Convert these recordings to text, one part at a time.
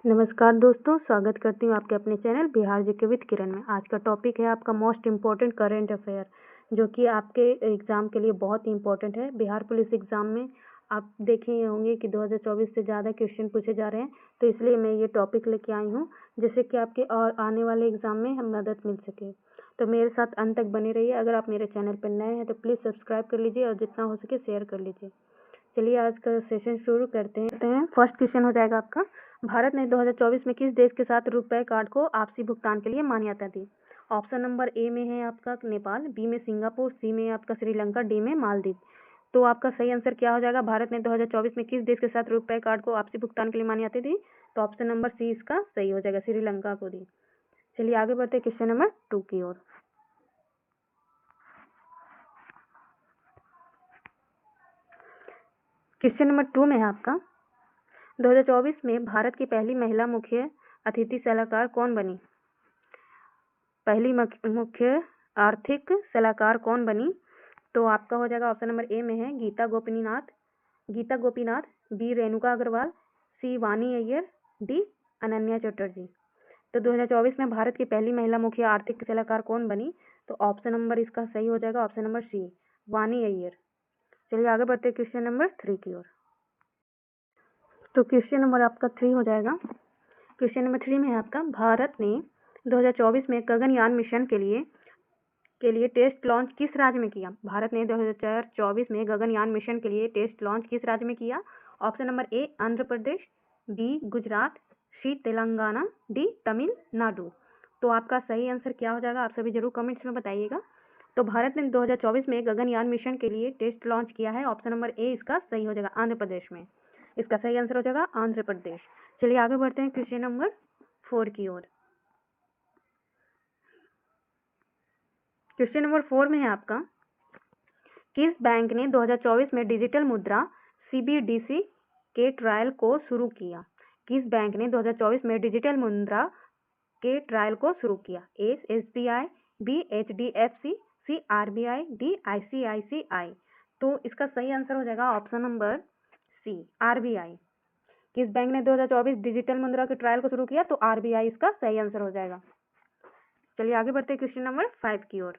नमस्कार दोस्तों, स्वागत करती हूँ आपके अपने चैनल बिहार जीके विद किरण में। आज का टॉपिक है आपका मोस्ट इम्पोर्टेंट करंट अफेयर, जो कि आपके एग्ज़ाम के लिए बहुत ही इम्पोर्टेंट है। बिहार पुलिस एग्ज़ाम में आप देखे ही होंगे कि 2024 से ज़्यादा क्वेश्चन पूछे जा रहे हैं, तो इसलिए मैं ये टॉपिक लेके आई हूँ, जिससे कि आपके और आने वाले एग्ज़ाम में हम मदद मिल सके। तो मेरे साथ अंत तक बने रहिए। अगर आप मेरे चैनल पर नए हैं तो प्लीज़ सब्सक्राइब कर लीजिए और जितना हो सके शेयर कर लीजिए। चलिए आज का सेशन शुरू करते हैं। फर्स्ट क्वेश्चन हो जाएगा आपका, भारत ने 2024 में किस देश के साथ रुपए कार्ड को आपसी भुगतान के लिए मान्यता दी? ऑप्शन नंबर ए में है आपका नेपाल, बी में सिंगापुर, सी में आपका श्रीलंका, डी में मालदीव। तो आपका सही आंसर क्या हो जाएगा? भारत ने 2024 में किस देश के साथ रुपए कार्ड को आपसी भुगतान के लिए मान्यता दी? तो ऑप्शन नंबर सी इसका सही हो जाएगा, श्रीलंका को दी। चलिए आगे बढ़ते हैं क्वेश्चन नंबर 2 की ओर। क्वेश्चन नंबर 2 में है आपका, 2024 में भारत की पहली महिला मुख्य अतिथि सलाहकार कौन बनी? पहली मुख्य आर्थिक सलाहकार कौन बनी? तो आपका हो जाएगा ऑप्शन नंबर ए में है गीता गोपीनाथ, बी रेणुका अग्रवाल, सी वानी अय्यर, डी अनन्या चटर्जी। तो 2024 में भारत की पहली महिला मुख्य आर्थिक सलाहकार कौन बनी? तो ऑप्शन नंबर इसका सही हो जाएगा, ऑप्शन नंबर सी वानी अय्यर। चलिए आगे बढ़ते हैं क्वेश्चन नंबर 3 की ओर। तो क्वेश्चन नंबर आपका 3 हो जाएगा। क्वेश्चन नंबर 3 में है आपका, भारत ने 2024 में गगनयान मिशन के लिए टेस्ट लॉन्च किस राज्य में किया? भारत ने 2024 में गगनयान मिशन के लिए टेस्ट लॉन्च किस राज्य में किया? Option number A Andhra Pradesh, B Gujarat, C Telangana, D Tamil Nadu. तो आपका सही आंसर क्या हो जाएगा? आप सभी जरूर कमेंट्स में बताइएगा। तो भारत ने 2024 में गगनयान मिशन के लिए टेस्ट लॉन्च किया है। ऑप्शन नंबर ए इसका सही हो जाएगा, आंध्र प्रदेश में। इसका सही आंसर हो जाएगा आंध्र प्रदेश। चलिए आगे बढ़ते हैं क्वेश्चन नंबर 4 की ओर। क्वेश्चन नंबर 4 में है आपका, किस बैंक ने 2024 में डिजिटल मुद्रा सीबीडीसी के ट्रायल को शुरू किया? किस बैंक ने 2024 में डिजिटल मुद्रा के ट्रायल को शुरू किया? ए एसबीआई, बी एचडीएफसी, सी आरबीआई, डी आईसीआईसीआई। तो इसका सही आंसर हो जाएगा ऑप्शन नंबर सी आरबीआई। किस बैंक ने 2024 डिजिटल मुद्रा के ट्रायल को शुरू किया? तो आरबीआई इसका सही आंसर हो जाएगा। चलिए आगे बढ़ते हैं क्वेश्चन नंबर 5 की ओर।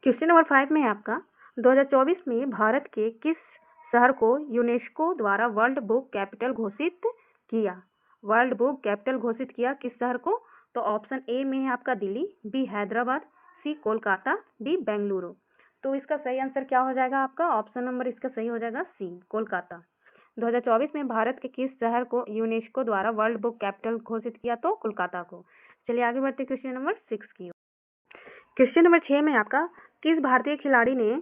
क्वेश्चन नंबर 5 में है आपका, 2024 में भारत के किस शहर को यूनेस्को द्वारा वर्ल्ड बुक कैपिटल घोषित किया? वर्ल्ड बुक कैपिटल घोषित किया किस शहर को? तो ऑप्शन ए में है आपका दिल्ली, बी हैदराबाद, सी कोलकाता, डी बेंगलुरु। तो इसका सही आंसर क्या हो जाएगा आपका? ऑप्शन नंबर इसका सही हो जाएगा सी कोलकाता। 2024 में भारत के किस शहर को यूनेस्को द्वारा वर्ल्ड बुक कैपिटल घोषित किया? तो कोलकाता को। चलिए आगे बढ़ते क्वेश्चन नंबर 6 की। क्वेश्चन नंबर 6 में आपका, किस भारतीय खिलाड़ी ने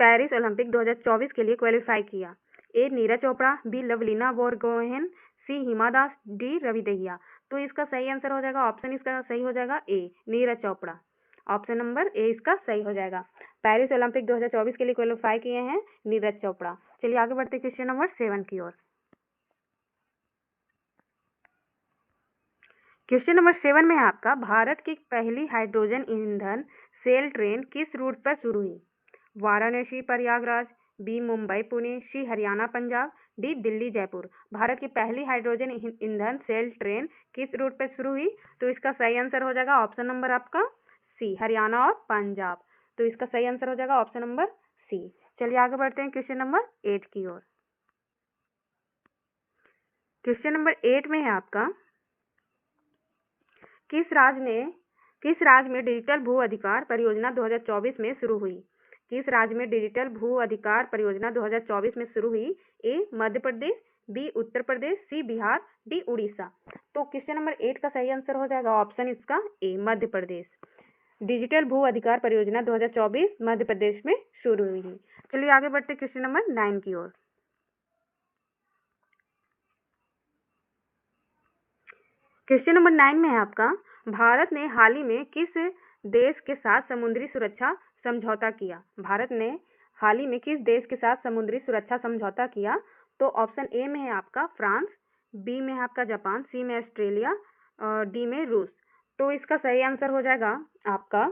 पेरिस ओलंपिक 2024 के लिए क्वालिफाई किया? ए नीरज चोपड़ा, बी लवलीना बोरगोहेन, सी हिमा दास, डी रवि दहिया। तो इसका सही आंसर हो जाएगा, ऑप्शन इसका सही हो जाएगा A Neeraj Chopra. Option number A इसका सही हो जाएगा। पेरिस ओलंपिक 2024 के लिए क्वालिफाई किए हैं नीरज चोपड़ा। चलिए आगे बढ़ते क्वेश्चन नंबर 7 की ओर। क्वेश्चन नंबर 7 में है आपका, भारत की पहली हाइड्रोजन ईंधन सेल ट्रेन किस रूट पर शुरू हुई? वाराणसी प्रयागराज, बी मुंबई पुणे, सी हरियाणा पंजाब, डी दिल्ली जयपुर। भारत की पहली हाइड्रोजन ईंधन सेल ट्रेन किस रूट पर शुरू हुई? तो इसका सही आंसर हो जाएगा ऑप्शन नंबर आपका सी हरियाणा और पंजाब। तो इसका सही आंसर हो जाएगा ऑप्शन नंबर सी। चलिए आगे बढ़ते हैं क्वेश्चन नंबर 8 की ओर। क्वेश्चन नंबर 8 में है आपका, किस राज्य में डिजिटल भू अधिकार परियोजना 2024 में शुरू हुई? किस राज्य में डिजिटल भू अधिकार परियोजना 2024 में शुरू हुई? ए मध्य प्रदेश, बी उत्तर प्रदेश, सी बिहार, डी उड़ीसा। तो क्वेश्चन नंबर 8 का सही आंसर हो जाएगा ऑप्शन इसका ए मध्य प्रदेश। डिजिटल भू अधिकार परियोजना 2024 मध्य प्रदेश में शुरू हुई। चलिए आगे बढ़ते क्वेश्चन नंबर 9 की ओर। क्वेश्चन नंबर 9 में है आपका, भारत ने हाल ही में किस देश के साथ समुद्री सुरक्षा समझौता किया? भारत ने हाल ही में किस देश के साथ समुद्री सुरक्षा समझौता किया? तो ऑप्शन ए में है आपका फ्रांस, बी में है आपका जापान, सी में ऑस्ट्रेलिया और डी में रूस। तो इसका सही आंसर हो जाएगा आपका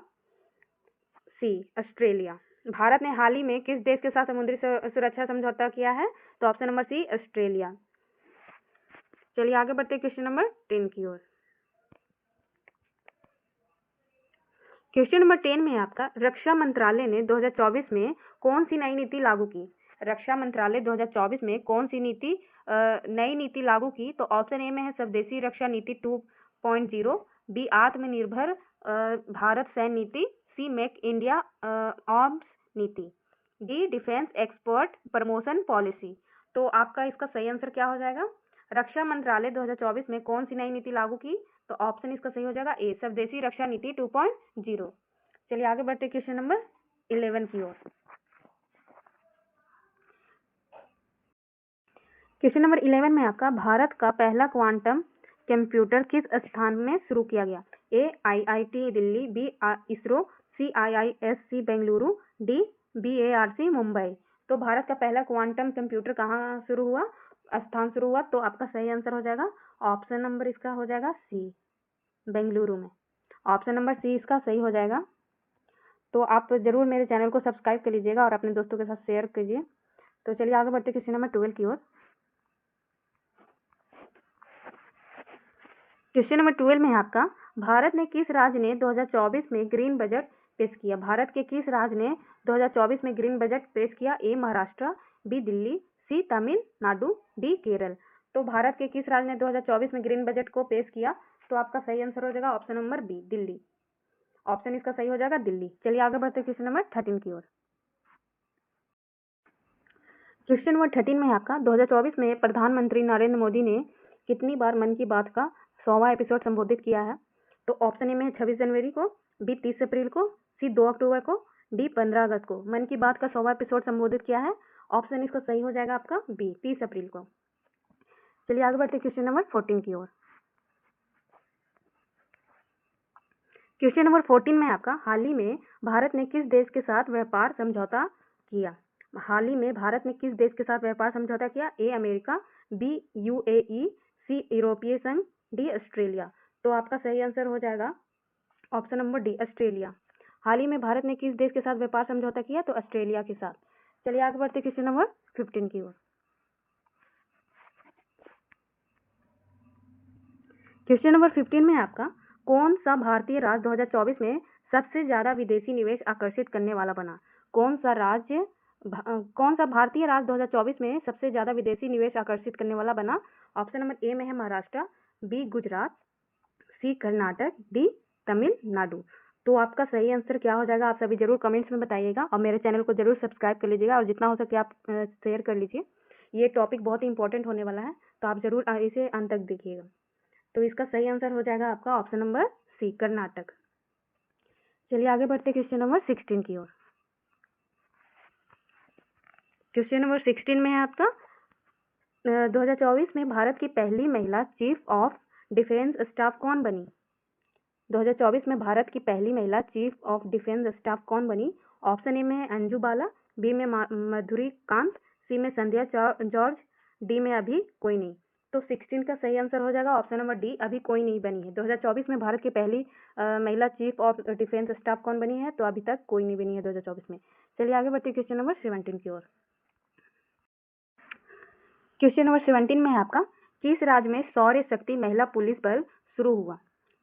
सी ऑस्ट्रेलिया। भारत ने हाल ही में किस देश के साथ समुद्री सुरक्षा समझौता किया है? तो ऑप्शन नंबर सी, ऑस्ट्रेलिया। चलिए आगे बढ़ते हैं क्वेश्चन नंबर 10 की ओर। क्वेश्चन नंबर 10 में आपका, रक्षा मंत्रालय ने 2024 में कौन सी नई नीति लागू की? रक्षा मंत्रालय 2024 में कौन सी नई नीति लागू की? तो ऑप्शन ए में है स्वदेशी रक्षा नीति 2.0, बी आत्मनिर्भर भारत सैन्य नीति, सी मेक इंडिया आर्म्स नीति, D defence export promotion policy. तो आपका इसका सही आंसर क्या हो जाएगा? रक्षा मंत्रालय 2024 में कौन सी नई नीति लागू की? तो ऑप्शन इसका सही हो जाएगा ए, स्वदेशी रक्षा नीति 2.0। चलिए आगे बढ़ते क्वेश्चन नंबर 11 की ओर। क्वेश्चन नंबर 11 में आपका, भारत का पहला क्वांटम कंप्यूटर किस स्थान में शुरू किया गया? ए IIT दिल्ली, बी इसरो, सी IISc Bengaluru, D BARC Mumbai. तो भारत का पहला क्वांटम कंप्यूटर कहाँ शुरू हुआ, स्थान शुरू हुआ? तो आपका सही आंसर हो जाएगा ऑप्शन नंबर इसका हो जाएगा सी, बेंगलुरु में। ऑप्शन नंबर सी इसका सही हो जाएगा। तो आप जरूर मेरे चैनल को सब्सक्राइब कर लीजिएगा और अपने दोस्तों के साथ शेयर कीजिए। तो चलिए आगे बढ़ते क्वेश्चन नंबर 12 की ओर। क्वेश्चन नंबर 12 में आपका, भारत ने किस राज्य ने 2024 में ग्रीन बजट पेश किया? भारत के किस राज्य ने 2024 में ग्रीन बजट पेश किया? ए महाराष्ट्र, बी दिल्ली, सी तमिलनाडु, डी केरल। तो भारत के किस राज्य ने 2024 में ग्रीन बजट को पेश किया? तो आपका सही आंसर हो जाएगा option number B, Delhi. Option इसका सही हो जाएगा दिल्ली। चलिए आगे बढ़ते क्वेश्चन नंबर 13 की ओर। क्वेश्चन नंबर 13 में आपका, 2024 में प्रधानमंत्री नरेंद्र मोदी ने कितनी बार मन की बात का 100वां एपिसोड संबोधित किया है? तो ऑप्शन ए में 26 जनवरी को, बी 30 अप्रैल को, सी 2 अक्टूबर को, डी 15 अगस्त को मन की बात का 100वां एपिसोड संबोधित किया है। ऑप्शन इसका सही हो जाएगा आपका बी, 30 अप्रैल को। चलिए आगे बढ़ते क्वेश्चन नंबर 14 की ओर। क्वेश्चन नंबर 14 में आपका, हाल ही में भारत ने किस देश के साथ व्यापार समझौता किया? हाल ही में भारत ने किस देश के साथ व्यापार समझौता किया? ए अमेरिका, बी UAE, सी यूरोपीय संघ, डी ऑस्ट्रेलिया। तो आपका सही आंसर हो जाएगा ऑप्शन नंबर डी, ऑस्ट्रेलिया। हाल ही में भारत ने किस देश के साथ व्यापार समझौता किया? तो ऑस्ट्रेलिया के साथ। चलिए आगे बढ़ते क्वेश्चन नंबर 15 की ओर। क्वेश्चन नंबर 15 में आपका, कौन सा भारतीय राज्य 2024 में सबसे ज्यादा विदेशी निवेश आकर्षित करने वाला बना? कौन सा भारतीय राज्य 2024 में सबसे ज्यादा विदेशी निवेश आकर्षित करने वाला बना? ऑप्शन नंबर ए में है महाराष्ट्र, बी गुजरात, सी कर्नाटक, डी तमिलनाडु। तो आपका सही आंसर क्या हो जाएगा? आप सभी जरूर कमेंट्स में बताइएगा और मेरे चैनल को जरूर सब्सक्राइब कर लीजिएगा और जितना हो सके आप शेयर कर लीजिए। ये टॉपिक बहुत ही इंपॉर्टेंट होने वाला है, तो आप जरूर इसे अंत तक देखिएगा। तो इसका सही आंसर हो जाएगा आपका ऑप्शन नंबर सी, कर्नाटक। चलिए आगे बढ़ते क्वेश्चन नंबर 16 की ओर। क्वेश्चन नंबर 16 में है आपका, 2024 में भारत की पहली महिला चीफ ऑफ डिफेंस स्टाफ कौन बनी? 2024 में भारत की पहली महिला चीफ ऑफ डिफेंस स्टाफ कौन बनी? ऑप्शन ए में है अंजू बाला, बी में माधुरी कांत, सी में संध्या जॉर्ज, डी में अभी कोई नहीं। तो 16 का सही आंसर हो जाएगा ऑप्शन नंबर डी, अभी कोई नहीं बनी है। 2024 में भारत की पहली महिला चीफ ऑफ डिफेंस स्टाफ कौन बनी है? तो अभी तक कोई नहीं बनी है 2024 में। चलिए आगे बढ़ते क्वेश्चन नंबर 17 की ओर। क्वेश्चन नंबर 17 में है आपका, किस राज्य में सौर शक्ति महिला पुलिस बल शुरू हुआ?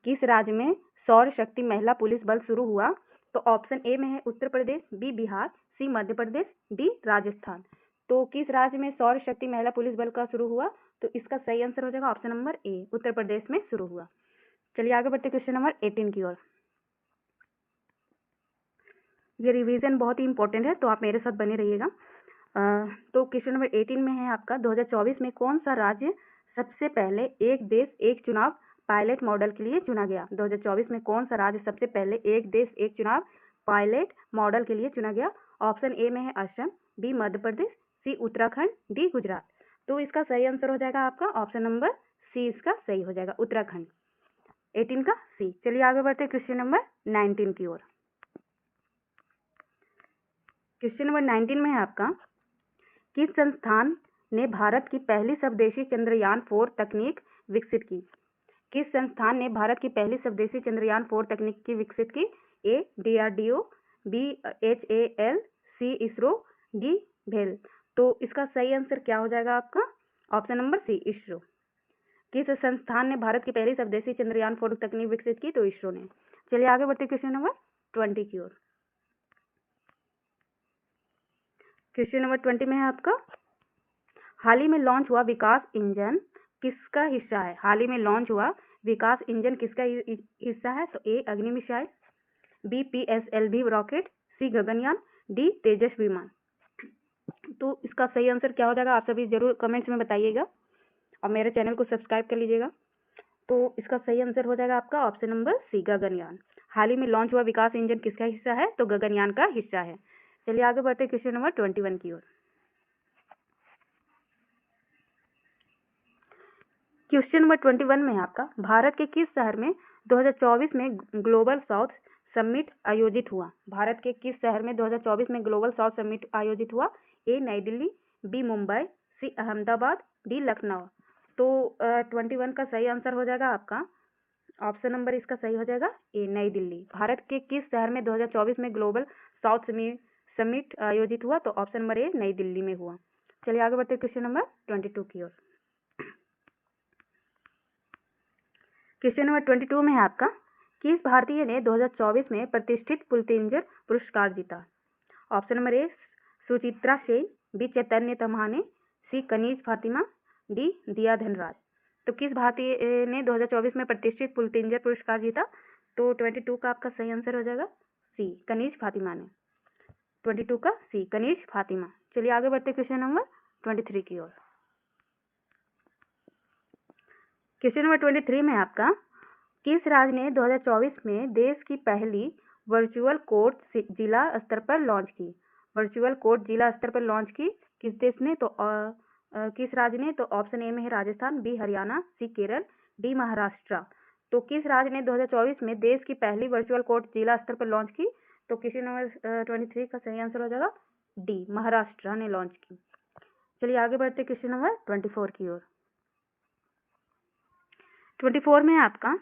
किस राज्य में सौर शक्ति महिला पुलिस बल शुरू हुआ? तो ऑप्शन ए में है उत्तर प्रदेश, बी बिहार, सी मध्य प्रदेश, डी राजस्थान। तो किस राज्य में सौर शक्ति महिला पुलिस बल का शुरू हुआ? तो इसका सही आंसर हो जाएगा ऑप्शन नंबर ए, उत्तर प्रदेश में शुरू हुआ। चलिए आगे बढ़ते क्वेश्चन नंबर 18 की ओर। ये रिवीजन बहुत ही इंपॉर्टेंट है, तो आप मेरे साथ बने रहिएगा। तो क्वेश्चन नंबर 18 में है आपका, 2024 में कौन सा राज्य सबसे पहले एक देश एक चुनाव पायलट मॉडल के लिए चुना गया? 2024 में कौन सा राज्य सबसे पहले एक देश एक चुनाव पायलट मॉडल के लिए चुना गया? ऑप्शन ए में है असम, बी मध्य प्रदेश, सी उत्तराखंड, डी गुजरात। तो इसका सही आंसर हो जाएगा आपका ऑप्शन नंबर सी, इसका सही हो जाएगा उत्तराखंड। 18 का सी। चलिए आगे बढ़ते क्वेश्चन नंबर 19 की ओर। क्वेश्चन नंबर 19 में है आपका, किस संस्थान ने भारत की पहली स्वदेशी चंद्रयान 4 तकनीक विकसित की? किस संस्थान ने भारत की पहली स्वदेशी चंद्रयान 4 तकनीक की विकसित की? ए DRDO, BHAL, C ISRO, D भेल। तो इसका सही आंसर क्या हो जाएगा आपका? Option number C ISRO. किस संस्थान ने भारत की पहली स्वदेशी चंद्रयान 4 तकनीक विकसित की? तो इसरो ने। चलिए आगे बढ़ते क्वेश्चन नंबर 20 की ओर। क्वेश्चन नंबर 20 में है आपका, हाल ही में लॉन्च हुआ विकास इंजन किसका हिस्सा है? हाल ही में लॉन्च हुआ विकास इंजन किसका हिस्सा है? तो ए अग्नि मिसाइल, बी PSLV रॉकेट, सी गगनयान, डी तेजस विमान। तो इसका सही आंसर क्या हो जाएगा? आप सभी जरूर कमेंट्स में बताइएगा और मेरे चैनल को सब्सक्राइब कर लीजिएगा। तो इसका सही आंसर हो जाएगा आपका ऑप्शन नंबर सी गगनयान। हाल ही में लॉन्च हुआ विकास इंजन किसका हिस्सा है? तो गगनयान का हिस्सा है। चलिए आगे बढ़ते क्वेश्चन नंबर 21 की ओर। क्वेश्चन नंबर 21 में आपका, भारत के किस शहर में 2024 में ग्लोबल साउथ समिट आयोजित हुआ? भारत के किस शहर में 2024 में ग्लोबल साउथ समिट आयोजित हुआ? ए नई दिल्ली, बी मुंबई, सी अहमदाबाद, डी लखनऊ। तो 21 का सही आंसर हो जाएगा आपका ऑप्शन नंबर इसका सही हो जाएगा ए नई दिल्ली। भारत के किस शहर में 2024 में ग्लोबल साउथ समिट आयोजित हुआ? तो ऑप्शन नंबर ए नई दिल्ली में हुआ। चलिए आगे बढ़ते क्वेश्चन नंबर 22 की ओर। क्वेश्चन नंबर 22 में है आपका, किस भारतीय ने 2024 में प्रतिष्ठित पुलित्जर पुरस्कार जीता? Option number A Suchitra Sen, B Chaitanya Tamhane, C Kaneez Fatima, D Diya Dhanraj. तो किस भारतीय ने 2024 में प्रतिष्ठित पुलित्जर पुरस्कार जीता? तो 22 का आपका सही आंसर हो जाएगा सी कनीज फातिमा ने। 22 का सी कनीज फातिमा। चलिए आगे बढ़ते क्वेश्चन नंबर 23 की ओर। क्वेश्चन नंबर 23 में आपका, किस राज्य ने 2024 में देश की पहली वर्चुअल कोर्ट जिला स्तर पर लॉन्च की? वर्चुअल कोर्ट जिला स्तर पर लॉन्च की किस देश ने? तो किस राज्य ने? तो ऑप्शन ए में है राजस्थान, बी हरियाणा, सी केरल, डी महाराष्ट्र। तो किस राज्य ने 2024 में देश की पहली वर्चुअल कोर्ट जिला स्तर पर लॉन्च की? तो क्वेश्चन नंबर 23 का सही आंसर हो जाएगा डी महाराष्ट्र ने लॉन्च की। चलिए आगे बढ़ते क्वेश्चन नंबर 24 की ओर। 24 में आपका,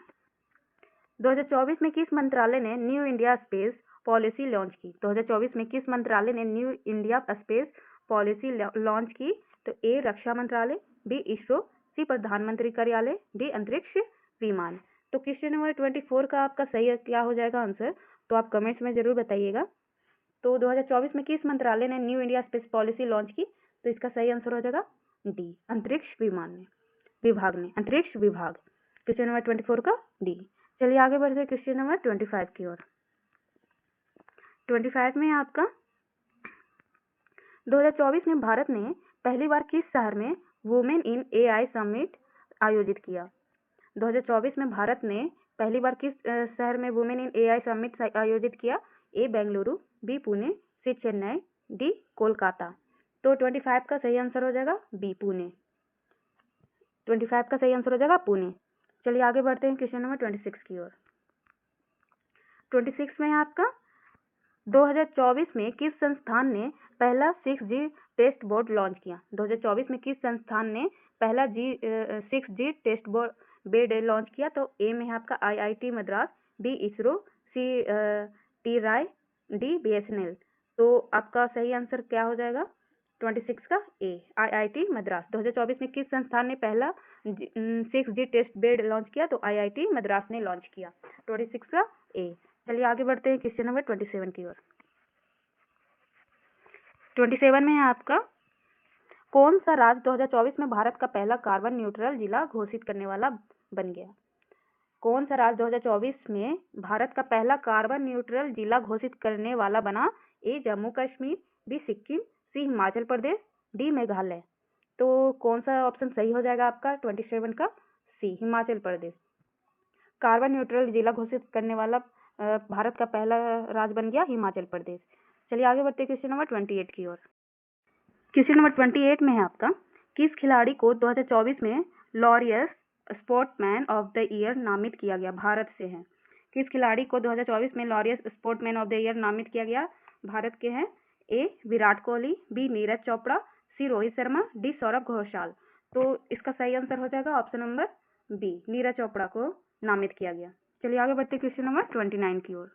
2024 में किस मंत्रालय ने new India space policy launch की? 2024 में किस मंत्रालय ने new India space policy launch की? तो ए रक्षा मंत्रालय, बी इसरो, सी प्रधानमंत्री कार्यालय, डी अंतरिक्ष विमान। तो क्वेश्चन नंबर 24 का आपका सही क्या हो जाएगा आंसर? तो आप कमेंट्स में जरूर बताइएगा। तो 2024 में किस मंत्रालय ने new India space policy launch की? तो इसका सही आंसर हो जाएगा डी अंतरिक्ष विभाग ने अंतरिक्ष विभाग। क्वेश्चन नंबर 24 का डी। चलिए आगे बढ़ते क्वेश्चन नंबर 25 की ओर। 25 में आपका, 2024 में भारत ने पहली बार किस शहर में वुमेन इन AI समिट आयोजित किया? 2024 में भारत ने पहली बार किस शहर में वुमेन इन AI समिट आयोजित किया? ए बेंगलुरु, बी पुणे, सी चेन्नई, डी कोलकाता। तो 25 का सही आंसर हो जाएगा बी पुणे। 25 का सही आंसर हो जाएगा पुणे। चलिए आगे बढ़ते हैं क्वेश्चन नंबर 26 की ओर। 26 में आपका, 2024 में किस संस्थान ने पहला 6G टेस्ट बोर्ड लॉन्च किया? 2024 में किस संस्थान ने पहला 6G टेस्ट बोर्ड लॉन्च किया? तो ए में है आपका IIT मद्रास, बी इसरो, सी TRAI, डी BSNL। तो आपका सही आंसर क्या हो जाएगा 26 का ए IIT मद्रास। 2024 में किस संस्थान ने पहला 6G टेस्ट बेड लॉन्च किया? तो IIT मद्रास ने लॉन्च किया। 26 का ए। चलिए आगे बढ़ते हैं क्वेश्चन नंबर 27 की ओर। 27 में है आपका, कौन सा राज्य 2024 में भारत का पहला कार्बन न्यूट्रल जिला घोषित करने वाला बन गया? कौन सा राज्य 2024 में भारत का पहला कार्बन न्यूट्रल जिला घोषित करने वाला बना? ए जम्मू कश्मीर, बी सिक्किम, सी हिमाचल प्रदेश, डी मेघालय। तो कौन सा ऑप्शन सही हो जाएगा आपका 27 का? सी हिमाचल प्रदेश। कार्बन न्यूट्रल जिला घोषित करने वाला भारत का पहला राज्य बन गया हिमाचल प्रदेश। चलिए आगे बढ़ते क्वेश्चन नंबर 28 की ओर। क्वेश्चन नंबर 28 में है आपका, किस खिलाड़ी को 2024 में Laureus sportsman of the year नामित किया गया? भारत से है। किस खिलाड़ी को 2024 में Laureus sportsman of the year नामित किया गया? भारत के हैं। A Virat Kohli, B Neeraj Chopra, C Rohit Sharma, D Saurav Ghosal. तो इसका सही आंसर हो जाएगा option number B Neeraj Chopra को नामित किया गया। चलिए आगे बढ़ते क्वेश्चन नंबर 29 की ओर।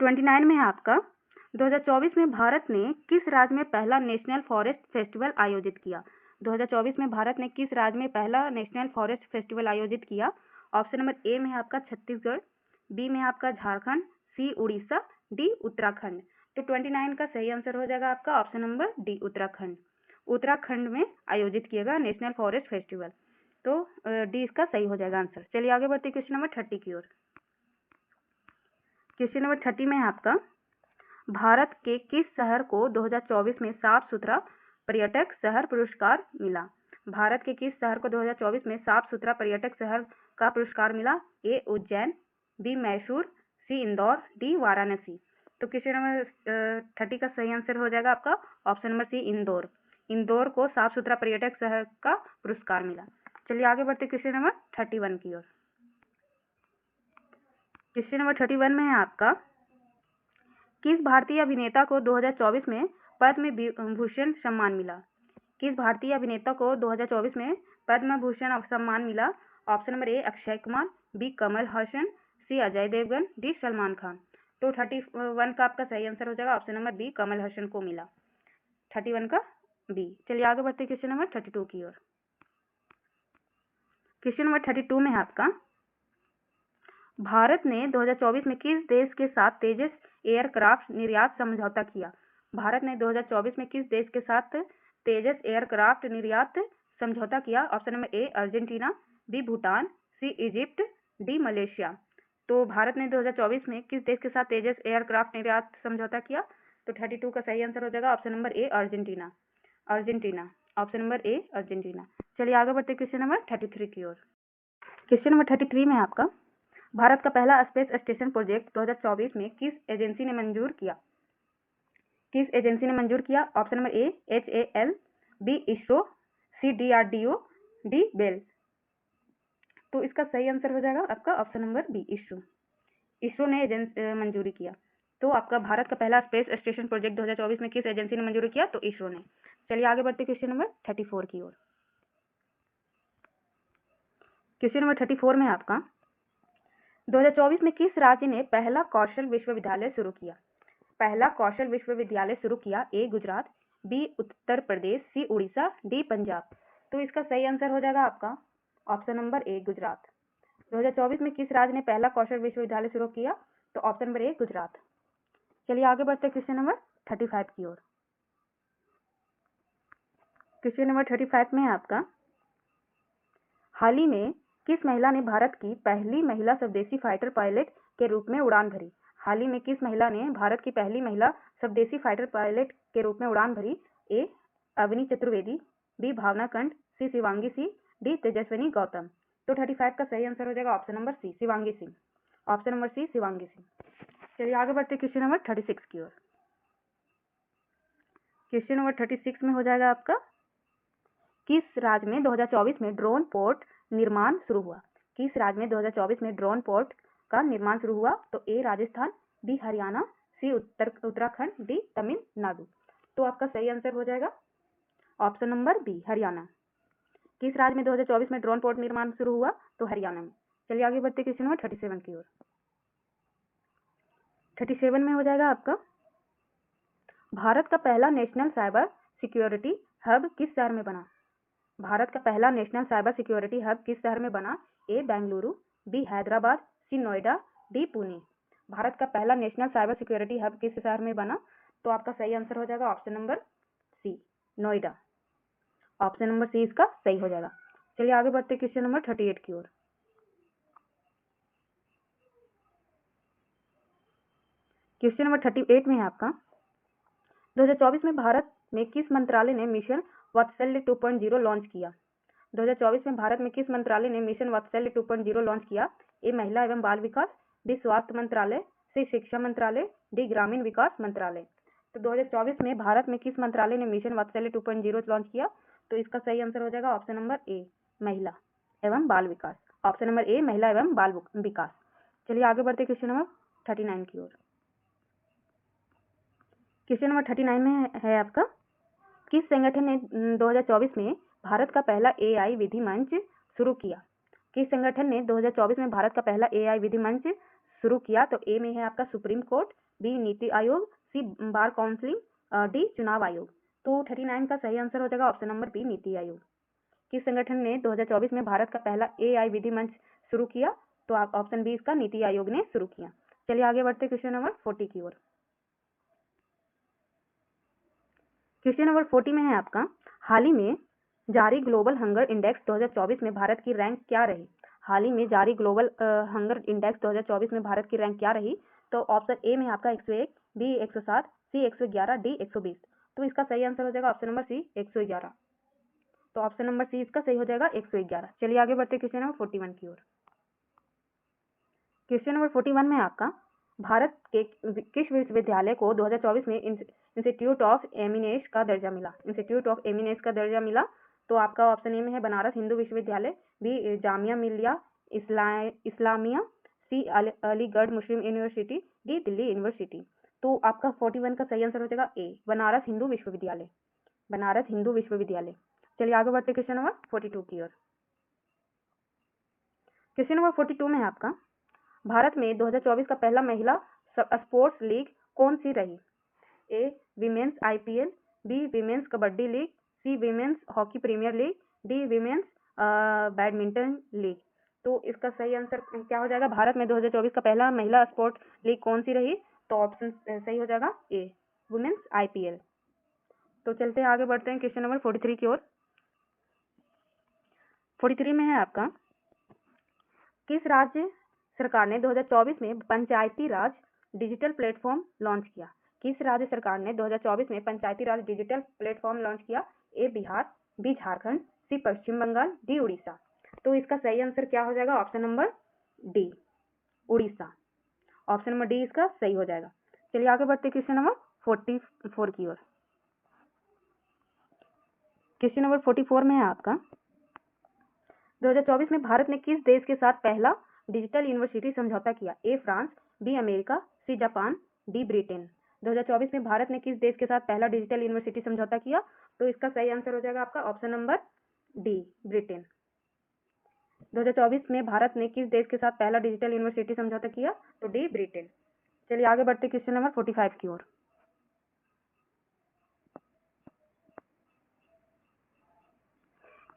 29 में है आपका 2024 में भारत ने किस राज्य में पहला नेशनल फॉरेस्ट फेस्टिवल आयोजित किया? 2024 में भारत ने किस राज्य में पहला नेशनल फॉरेस्ट फेस्टिवल आयोजित किया? ऑप्शन नंबर ए में है आपका छत्तीसगढ़, बी में आपका झारखंड, सी उड़ीसा, डी उत्तराखंड। तो 29 का सही आंसर हो जाएगा आपका option number D Uttarakhand. Uttarakhand में आयोजित किया गया नेशनल फॉरेस्ट फेस्टिवल। तो डी इसका सही हो जाएगा आंसर। चलिए आगे बढ़ते क्वेश्चन नंबर 30 की ओर। क्वेश्चन नंबर 30 में है आपका भारत के किस शहर को 2024 में साफ सुथरा पर्यटक शहर पुरस्कार मिला? भारत के किस शहर को 2024 में साफ सुथरा पर्यटक शहर का पुरस्कार मिला? ए उज्जैन, बी मैसूर, सी इंदौर, डी वाराणसी। तो क्वेश्चन नंबर 30 का सही आंसर हो जाएगा आपका option number C Indore. Indore को साफ सुथरा पर्यटक शहर का पुरस्कार मिला। चलिए आगे बढ़ते क्वेश्चन नंबर 31 की ओर। क्वेश्चन नंबर 31 में है आपका किस भारतीय अभिनेता को 2024 में पद्म भूषण सम्मान मिला? किस भारतीय अभिनेता को 2024 में पद्म भूषण सम्मान मिला? Option number A Akshay Kumar, B Kamal Haasan, C Ajay Devgn, D Salman Khan. तो 31 का आपका सही आंसर हो जाएगा option number B Kamal Haasan को मिला। 31 का बी। चलिए आगे बढ़ते क्वेश्चन नंबर 32 की ओर। क्वेश्चन नंबर 32 में है आपका भारत ने 2024 में किस देश के साथ तेजस एयरक्राफ्ट निर्यात समझौता किया? भारत ने 2024 में किस देश के साथ तेजस एयरक्राफ्ट निर्यात समझौता किया? Option number A Argentina, B Bhutan, C Egypt, D Malaysia. तो भारत ने 2024 में किस देश के साथ तेजस एयरक्राफ्ट निर्यात समझौता किया? तो 32 का सही आंसर हो जाएगा option number A Argentina. Argentina, option number A Argentina. चलिए आगे बढ़ते क्वेश्चन नंबर 33 की ओर। क्वेश्चन नंबर 33 में आपका भारत का पहला स्पेस स्टेशन प्रोजेक्ट 2024 में किस एजेंसी ने मंजूर किया? किस एजेंसी ने मंजूर किया? Option number A HAL, B ISRO, C DRDO, D BEL. तो इसका सही आंसर हो जाएगा आपका option number B ISRO. ISRO ने मंजूरी किया। तो आपका भारत का पहला स्पेस स्टेशन प्रोजेक्ट 2024 में किस एजेंसी ने मंजूरी किया? तो इसरो ने। चलिए आगे बढ़ते क्वेश्चन नंबर 34 की ओर। क्वेश्चन नंबर 34 में आपका 2024 में किस राज्य ने पहला कौशल विश्वविद्यालय शुरू किया? पहला कौशल विश्वविद्यालय शुरू किया? ए गुजरात, बी उत्तर प्रदेश, सी उड़ीसा, डी पंजाब। तो इसका सही आंसर हो जाएगा आपका ऑप्शन नंबर ए गुजरात। 2024 में किस राज्य ने पहला कौशल विश्वविद्यालय शुरू किया? तो ऑप्शन नंबर ए गुजरात। चलिए आगे बढ़ते क्वेश्चन नंबर 35 की ओर। क्वेश्चन नंबर 35 में है आपका हाल ही में किस महिला ने भारत की पहली महिला स्वदेशी फाइटर पायलट के रूप में उड़ान भरी? हाल ही में किस महिला ने भारत की पहली महिला स्वदेशी फाइटर पायलट के रूप में उड़ान भरी? A Avani Chaturvedi, B Bhawana Kanth, C Shivangi Singh, D Tejaswini Gautam. तो 35 का सही आंसर हो जाएगा option number C Shivangi Singh. Option number C Shivangi Singh. चलिए आगे बढ़ते क्वेश्चन नंबर 36 की ओर। क्वेश्चन नंबर 36 में हो जाएगा आपका किस राज्य में 2024 में ड्रोन पोर्ट निर्माण शुरू हुआ? किस राज्य में 2024 में ड्रोन पोर्ट का निर्माण शुरू हुआ? तो ए राजस्थान, बी हरियाणा, सी उत्तराखंड, डी तमिलनाडु। तो आपका सही आंसर हो जाएगा ऑप्शन नंबर बी हरियाणा। किस राज्य में 2024 में ड्रोन पोर्ट निर्माण शुरू हुआ? तो हरियाणा में। चलिए आगे बढ़ते क्वेश्चन नंबर 37 की ओर। 37 में हो जाएगा आपका भारत का पहला नेशनल साइबर सिक्योरिटी हब किस शहर में बना? भारत का पहला नेशनल साइबर सिक्योरिटी हब किस शहर में बना? ए बेंगलुरु, बी हैदराबाद, सी नोएडा, डी पुणे। भारत का पहला नेशनल साइबर सिक्योरिटी हब किस शहर में बना? तो आपका सही आंसर हो जाएगा option number C Noida. Option number C इसका सही हो जाएगा। चलिए आगे बढ़ते क्वेश्चन नंबर 38 की ओर। क्वेश्चन नंबर 38 में है आपका 2024 में भारत में किस मंत्रालय ने मिशन वात्सल्य 2.0 लॉन्च किया? 2024 में भारत में किस मंत्रालय ने मिशन वात्सल्य 2.0 लॉन्च किया? ए महिला एवं बाल विकास, बी स्वास्थ्य मंत्रालय, सी शिक्षा मंत्रालय, डी ग्रामीण विकास मंत्रालय। तो 2024 में भारत में किस मंत्रालय ने मिशन वात्सल्य 2.0 लॉन्च किया? तो इसका सही आंसर हो जाएगा ऑप्शन नंबर ए महिला एवं बाल विकास। ऑप्शन नंबर ए महिला एवं बाल विकास। चलिए आगे बढ़ते क्वेश्चन नंबर 39 की ओर। क्वेश्चन नंबर 39 में है आपका किस संगठन ने 2024 में भारत का पहला AI विधि मंच शुरू किया? किस संगठन ने 2024 में भारत का पहला AI विधि मंच शुरू किया? तो ए में है आपका supreme court, B NITI Aayog, सी बार काउंसिल, डी चुनाव आयोग। तो 39 का सही आंसर हो जाएगा option number B NITI Aayog. किस संगठन ने 2024 में भारत का पहला AI विधि मंच शुरू किया? तो आप ऑप्शन बी इसका नीति आयोग ने शुरू किया। चलिए आगे बढ़ते क्वेश्चन नंबर 40 की ओर। क्वेश्चन नंबर 40 में है आपका, हाल ही में जारी ग्लोबल हंगर इंडेक्स 2024 में भारत की रैंक क्या रही? हाल ही में जारी ग्लोबल हंगर इंडेक्स 2024 में भारत की रैंक क्या रही? तो ऑप्शन ए में आपका 101, बी 107, सी 111, डी 120। तो इसका सही आंसर हो जाएगा ऑप्शन नंबर सी 111। तो ऑप्शन नंबर सी इसका सही हो जाएगा 111। चलिए आगे बढ़ते क्वेश्चन नंबर 41 की ओर। क्वेश्चन नंबर 41 में आपका, भारत के किस विश्वविद्यालय को 2024 में इंस्टीट्यूट ऑफ एमिनेस का दर्जा मिला? इंस्टीट्यूट ऑफ एमिनेस का दर्जा मिला। तो आपका ऑप्शन ए में है बनारस हिंदू विश्वविद्यालय, बी जामिया मिलिया इस्लामिया, सी अलीगढ़ मुस्लिम यूनिवर्सिटी, डी दिल्ली यूनिवर्सिटी। तो आपका 41 का सही आंसर हो जाएगा ए बनारस हिंदू विश्वविद्यालय, बनारस हिंदू विश्वविद्यालय। चलिए आगे बढ़ते क्वेश्चन नंबर 42 की ओर। क्वेश्चन नंबर 42 में है आपका, भारत में 2024 का पहला महिला स्पोर्ट्स लीग कौन सी रही? A women's IPL, B women's kabaddi league, C women's hockey premier league, D women's badminton league. तो इसका सही आंसर क्या हो जाएगा? भारत में 2024 का पहला महिला स्पोर्ट्स लीग कौन सी रही? तो ऑप्शन सही हो जाएगा ए वुमेन्स IPL। तो चलते हैं आगे बढ़ते हैं क्वेश्चन नंबर 43 की ओर। 43 में है आपका, किस राज्य सरकार ने 2024 में पंचायती राज डिजिटल प्लेटफॉर्म लॉन्च किया? किस राज्य सरकार ने 2024 में पंचायती राज डिजिटल प्लेटफॉर्म लॉन्च किया? ए बिहार, बी झारखंड, सी पश्चिम बंगाल, डी उड़ीसा। तो इसका सही आंसर क्या हो जाएगा? Option number D Orissa. Option number D इसका सही हो जाएगा। चलिए आगे बढ़ते क्वेश्चन नंबर 44 की ओर। क्वेश्चन नंबर 44 में है आपका, 2024 में भारत ने किस देश के साथ पहला डिजिटल यूनिवर्सिटी समझौता किया? A France, B America, C Japan, D Britain. 2024 में भारत ने किस देश के साथ पहला डिजिटल यूनिवर्सिटी समझौता किया? तो इसका सही आंसर हो जाएगा आपका ऑप्शन नंबर डी ब्रिटेन। 2024 में भारत ने किस देश के साथ पहला डिजिटल यूनिवर्सिटी समझौता किया? तो डी ब्रिटेन। चलिए आगे बढ़ते क्वेश्चन नंबर 45 की ओर।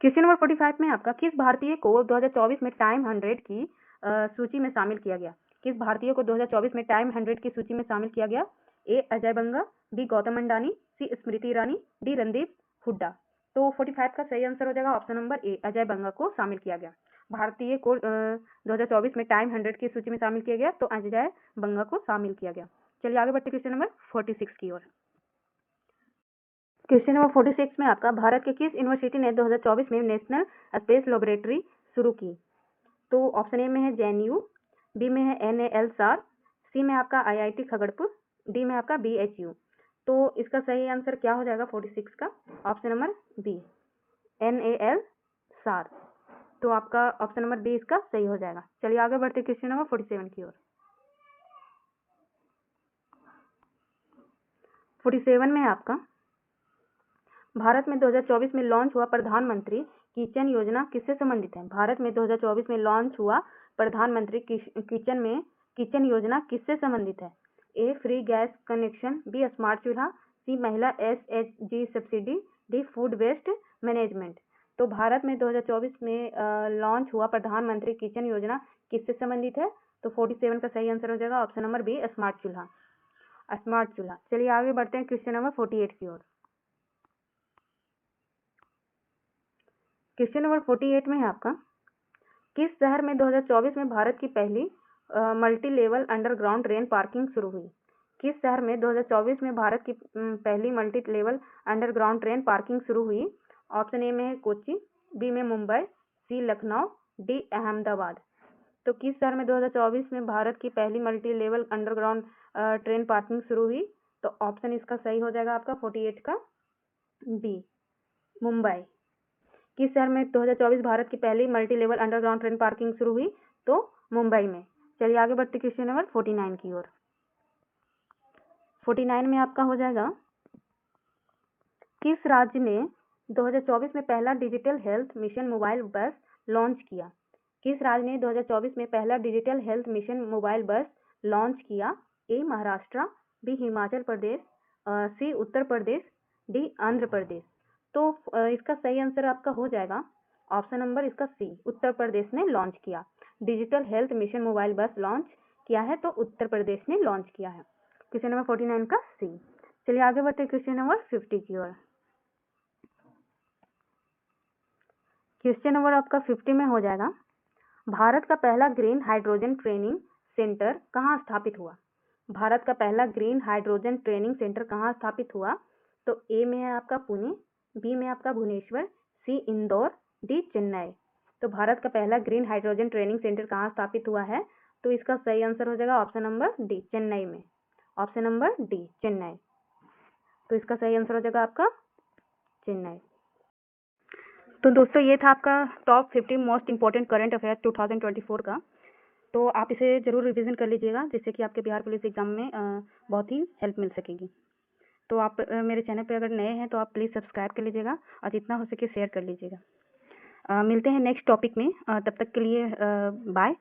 क्वेश्चन नंबर 45 में आपका, किस भारतीय को 2024 में टाइम 100 की सूची में शामिल किया गया? किस भारतीय को 2024 में टाइम 100 की सूची में शामिल किया गया? ए अजय बंगा, बी गौतम अंडानी, सी स्मृति ईरानी, डी रणदीप हुड्डा। तो 45 का सही आंसर हो जाएगा ऑप्शन नंबर ए अजय बंगा को शामिल किया गया। भारतीय को 2024 में टाइम 100 की सूची में शामिल किया गया, तो अजय बंगा को शामिल किया गया। चलिए आगे बढ़ते क्वेश्चन नंबर 46 की ओर। क्वेश्चन नंबर 46 में आपका, भारत के किस यूनिवर्सिटी ने 2024 में नेशनल स्पेस लेबोरेटरी शुरू की? तो ऑप्शन ए में है JNU, बी में है NALSAR, सी में आपका IIT खगड़पुर, डी में आपका BHU। तो इसका सही आंसर क्या हो जाएगा 46 का? Option number B NALSAR। तो आपका ऑप्शन नंबर बी इसका सही हो जाएगा। चलिए आगे बढ़ते क्वेश्चन नंबर 47 की ओर। 47 में आपका, भारत में 2024 में लॉन्च हुआ प्रधानमंत्री किचन योजना किससे संबंधित है? भारत में 2024 में लॉन्च हुआ प्रधानमंत्री किचन योजना किससे संबंधित है? A free gas connection, B smart चूल्हा, सी महिला SHG subsidy, D food waste management. तो भारत में 2024 में लॉन्च हुआ प्रधानमंत्री किचन योजना किससे संबंधित है? तो 47 का सही आंसर हो जाएगा ऑप्शन नंबर बी स्मार्ट चूल्हा, स्मार्ट चूल्हा। चलिए आगे बढ़ते हैं क्वेश्चन नंबर 48 की ओर। क्वेश्चन नंबर 48 में है आपका, किस शहर में 2024 में भारत की पहली multi level underground train parking शुरू हुई? किस शहर में 2024 में भारत की पहली multi level underground train parking शुरू हुई? ऑप्शन ए में है कोच्चि, बी में मुंबई, सी लखनऊ, डी अहमदाबाद। तो किस शहर में 2024 में भारत की पहली multi level underground train parking शुरू हुई? तो ऑप्शन इसका सही हो जाएगा आपका 48 का बी मुंबई। किस शहर में 2024 भारत की पहली multi level underground train parking शुरू हुई? तो मुंबई में। चलिए आगे बढ़ते क्वेश्चन नंबर 49 की ओर। 49 में आपका हो जाएगा, किस राज्य ने 2024 में पहला डिजिटल हेल्थ मिशन मोबाइल बस लॉन्च किया? किस राज्य ने 2024 में पहला डिजिटल हेल्थ मिशन मोबाइल बस लॉन्च किया? ए महाराष्ट्र, बी हिमाचल प्रदेश, सी उत्तर प्रदेश, डी आंध्र प्रदेश। तो इसका सही आंसर आपका हो जाएगा ऑप्शन नंबर इसका सी, उत्तर प्रदेश ने लॉन्च किया। डिजिटल हेल्थ मिशन मोबाइल बस लॉन्च किया है तो उत्तर प्रदेश ने लॉन्च किया है। क्वेश्चन नंबर 49 का सी। चलिए आगे बढ़ते हैं क्वेश्चन नंबर 50 की ओर। क्वेश्चन नंबर आपका 50 में हो जाएगा, भारत का पहला ग्रीन हाइड्रोजन ट्रेनिंग सेंटर कहाँ स्थापित हुआ? भारत का पहला ग्रीन हाइड्रोजन ट्रेनिंग सेंटर कहाँ स्थापित हुआ? तो ए में है आपका पुणे, बी में आपका भुवनेश्वर, सी इंदौर, डी चेन्नई। तो भारत का पहला ग्रीन हाइड्रोजन ट्रेनिंग सेंटर कहाँ स्थापित हुआ है? तो इसका सही आंसर हो जाएगा ऑप्शन नंबर डी, चेन्नई में। Option number D, Chennai. तो इसका सही आंसर हो जाएगा आपका चेन्नई। तो दोस्तों ये था आपका top 50 most important current affair 2024 का। तो आप इसे ज़रूर रिवीजन कर लीजिएगा, जिससे कि आपके बिहार पुलिस एग्जाम में बहुत ही हेल्प मिल सकेगी। तो आप मेरे चैनल पे अगर नए हैं तो आप प्लीज़ सब्सक्राइब कर लीजिएगा और जितना हो सके शेयर कर लीजिएगा। मिलते हैं नेक्स्ट टॉपिक में, तब तक के लिए बाय।